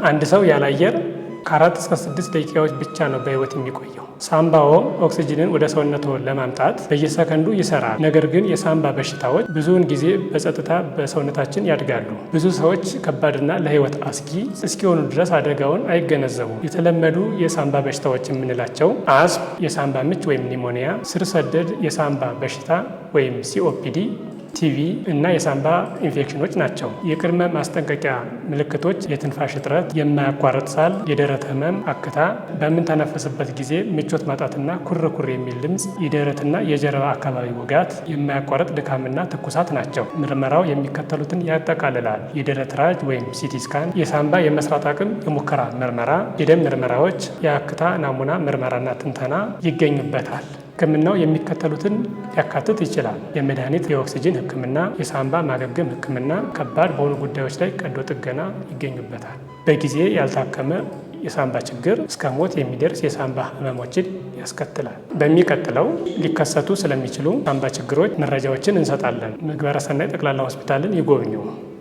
አንድ ሰው ያለ አየር ከ4 እስከ 6 ደቂቃዎች ብቻ ነው በህይወት የሚቆየው። ሳምባዎ ኦክሲጅንን ወደ ሰውነቶ ለማምጣት በየሰከንዱ ይሰራል። ነገር ግን የሳምባ በሽታዎች ብዙውን ጊዜ በጸጥታ በሰውነታችን ያድጋሉ። ብዙ ሰዎች ከባድና ለህይወት አስጊ እስኪሆኑ ድረስ አደጋውን አይገነዘቡም። የተለመዱ የሳምባ በሽታዎች የምንላቸው አስም፣ የሳምባ ምች ወይም ኒሞኒያ፣ ስር ሰደድ የሳምባ በሽታ ወይም ሲኦፒዲ፣ ቲቪ እና የሳምባ ኢንፌክሽኖች ናቸው። የቅድመ ማስጠንቀቂያ ምልክቶች የትንፋሽ እጥረት፣ የማያቋርጥ ሳል፣ የደረት ህመም፣ አክታ፣ በምንተነፈስበት ጊዜ ምቾት ማጣትና ኩርኩር የሚል ድምፅ፣ የደረትና የጀርባ አካባቢ ውጋት፣ የማያቋርጥ ድካምና ትኩሳት ናቸው። ምርመራው የሚከተሉትን ያጠቃልላል። የደረት ራጅ ወይም ሲቲ ስካን፣ የሳምባ የመስራት አቅም የሙከራ ምርመራ፣ የደም ምርመራዎች፣ የአክታ ናሙና ምርመራና ትንተና ይገኙበታል። ህክምናው የሚከተሉትን ሊያካትት ይችላል። የመድኃኒት፣ የኦክሲጅን ህክምና፣ የሳምባ ማገገም ህክምና፣ ከባድ በሆኑ ጉዳዮች ላይ ቀዶ ጥገና ይገኙበታል። በጊዜ ያልታከመ የሳምባ ችግር እስከ ሞት የሚደርስ የሳምባ ህመሞችን ያስከትላል። በሚቀጥለው ሊከሰቱ ስለሚችሉ ሳምባ ችግሮች መረጃዎችን እንሰጣለን። ምግባረ ሰናይ ጠቅላላ ሆስፒታልን ይጎብኙ።